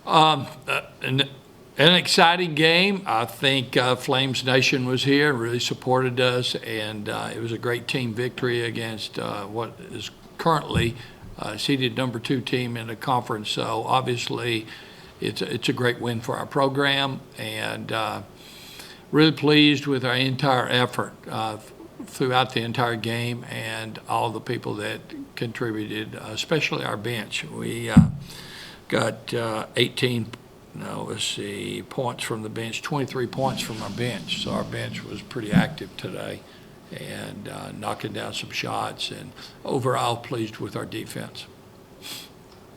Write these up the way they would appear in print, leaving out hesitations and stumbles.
An exciting game. I think Flames Nation was here and really supported us, and it was a great team victory against what is currently seeded number 2 team in the conference. So obviously, it's a great win for our program, and really pleased with our entire effort throughout the entire game and all the people that contributed, especially our bench. We got 18, no, let's see, points from the bench, 23 points from our bench. So our bench was pretty active today and knocking down some shots, and overall pleased with our defense.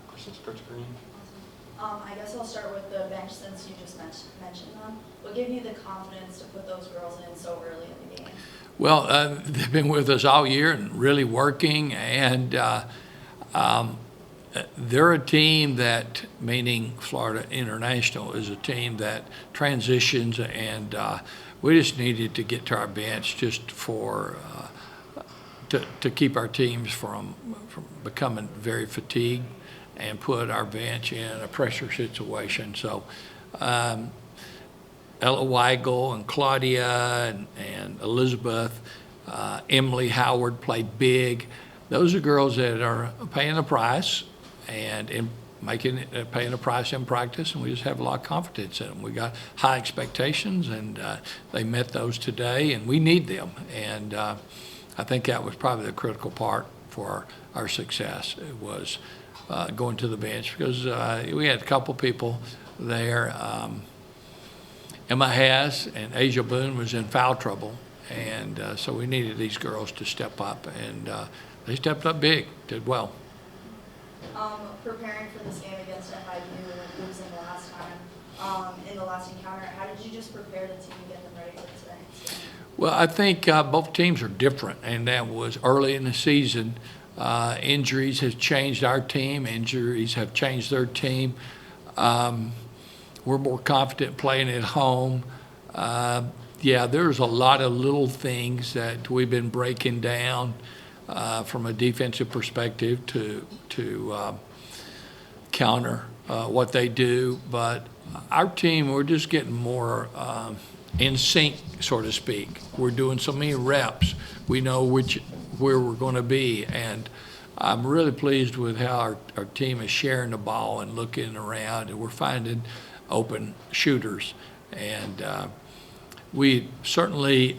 Questions, Coach Green? I guess I'll start with the bench since you just mentioned them. What gave you the confidence to put those girls in so early in the game? Well, they've been with us all year and really working, and they're a team that, meaning Florida International, is a team that transitions, and we just needed to get to our bench just for to keep our teams from becoming very fatigued and put our bench in a pressure situation. So Ella Weigel and Claudia and Elizabeth, Emily Howard played big. Those are girls that are paying the price and paying the price in practice, and we just have a lot of confidence in them. We got high expectations, and they met those today, and we need them. And I think that was probably the critical part for our success. It was going to the bench because we had a couple people there. Emma Hess and Asia Boone was in foul trouble, and so we needed these girls to step up, and they stepped up big, did well. Preparing for this game against FIU, losing the last time in the last encounter, how did you just prepare the team to get them ready for this next game? Well, I think both teams are different, and that was early in the season. Injuries have changed our team. Injuries have changed their team. We're more confident playing at home. Yeah, there's a lot of little things that we've been breaking down from a defensive perspective to counter what they do. But our team, we're just getting more in sync, so to speak. We're doing so many reps. We know where we're going to be, and I'm really pleased with how our team is sharing the ball and looking around, and we're finding open shooters. And we certainly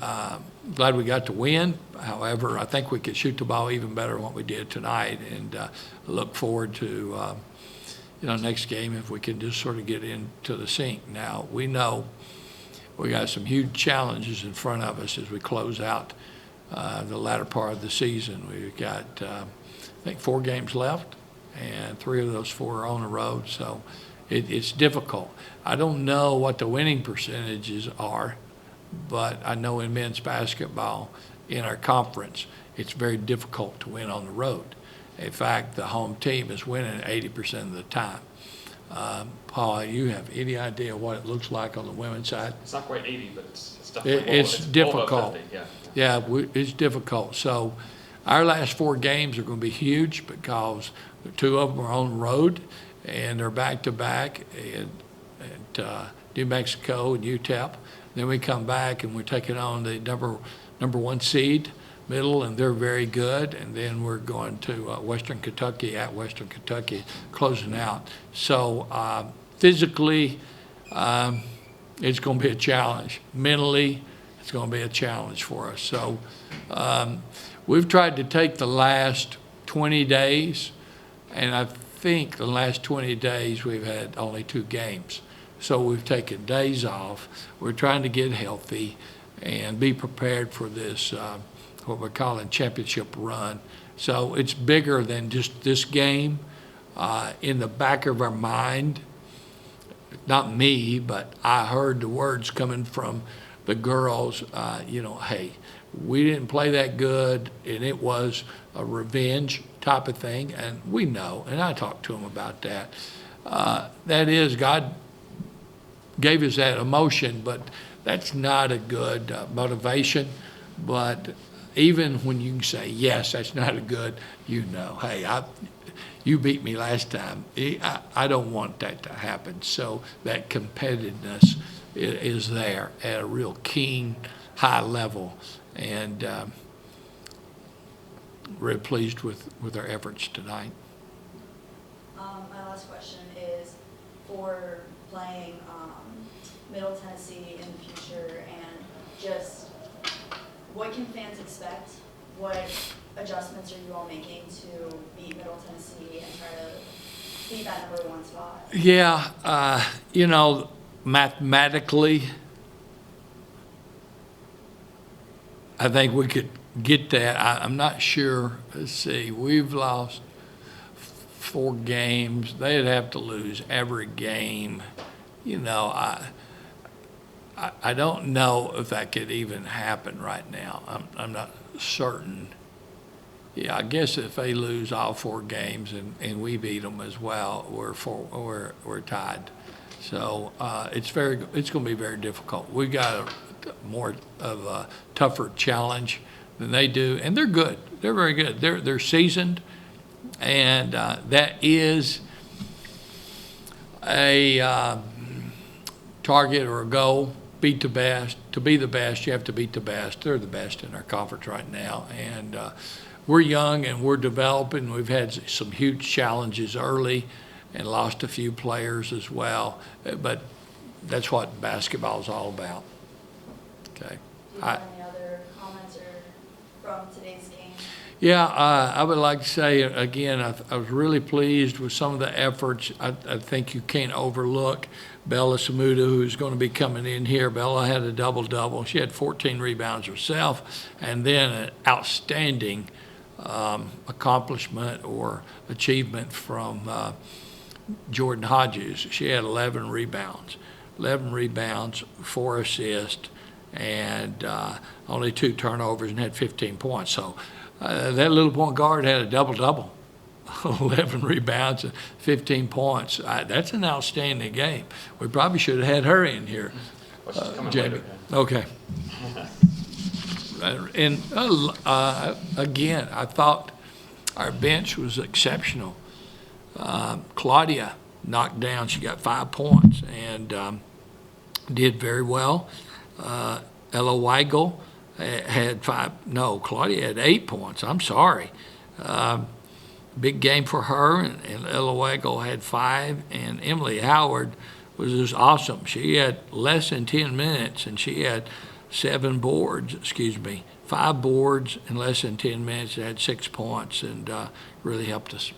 glad we got to win. However, I think we could shoot the ball even better than what we did tonight, and look forward to next game if we can just sort of get into the sync. Now, we know we got some huge challenges in front of us as we close out the latter part of the season. We've got, I think, 4 games left, and 3 of those 4 are on the road, so it's difficult. I don't know what the winning percentages are, but I know in men's basketball in our conference, it's very difficult to win on the road. In fact, the home team is winning 80% of the time. Paul, you have any idea what it looks like on the women's side? It's not quite 80, but it's definitely it's difficult. 50, yeah. Yeah, it's difficult. So our last 4 games are going to be huge because 2 of them are on the road, and they're back-to-back at New Mexico and UTEP. Then we come back and we're taking on the number 1 seed, Middle, and they're very good. And then we're going to Western Kentucky, closing out. So physically, it's going to be a challenge. Mentally, it's going to be a challenge for us. So we've tried to take the last 20 days, and I think the last 20 days we've had only 2 games. So we've taken days off. We're trying to get healthy and be prepared for this, what we're calling championship run. So it's bigger than just this game. In the back of our mind, not me, but I heard the words coming from the girls, hey, we didn't play that good, and it was a revenge type of thing, and we know, and I talked to them about that. That is, God gave us that emotion, but that's not a good motivation. But even when you can say, yes, that's not a good, hey, you beat me last time. I don't want that to happen. So that competitiveness is there at a real keen, high level. And really pleased with our efforts tonight. My last question is for playing Middle Tennessee in the future, and just what can fans expect? What adjustments are you all making to beat Middle Tennessee and try to beat that #1 spot? Yeah, mathematically, I think we could get that. I'm not sure. Let's see. We've lost 4 games. They'd have to lose every game. I don't know if that could even happen right now. I'm not certain. Yeah, I guess if they lose all 4 games and we beat them as well, we're tied. So it's going to be very difficult. We got more of a tougher challenge than they do, and they're good. They're very good. They're seasoned, and that is a target or a goal. Beat the best. To be the best, you have to beat the best. They're the best in our conference right now, and we're young and we're developing. We've had some huge challenges early and lost a few players as well, but that's what basketball is all about. Okay. Do you have any other comments from today's game? Yeah, I would like to say, again, I was really pleased with some of the efforts. I think you can't overlook Bella Samuda, who's going to be coming in here. Bella had a double-double. She had 14 rebounds herself, and then an outstanding accomplishment or achievement from Jordan Hodges. She had 11 rebounds, 4 assists, and only 2 turnovers, and had 15 points. So that little point guard had a double-double, 11 rebounds and 15 points. That's an outstanding game. We probably should have had her in here, Well, she's coming Jamie. later. Okay. And again, I thought our bench was exceptional. Claudia knocked down, she got 5 points and did very well. Ella Weigel had Claudia had 8 points. I'm sorry. Big game for her, and Ella Weigel had 5, and Emily Howard was just awesome. She had less than 10 minutes, and she had 5 boards in less than 10 minutes. She had 6 points, and really helped us.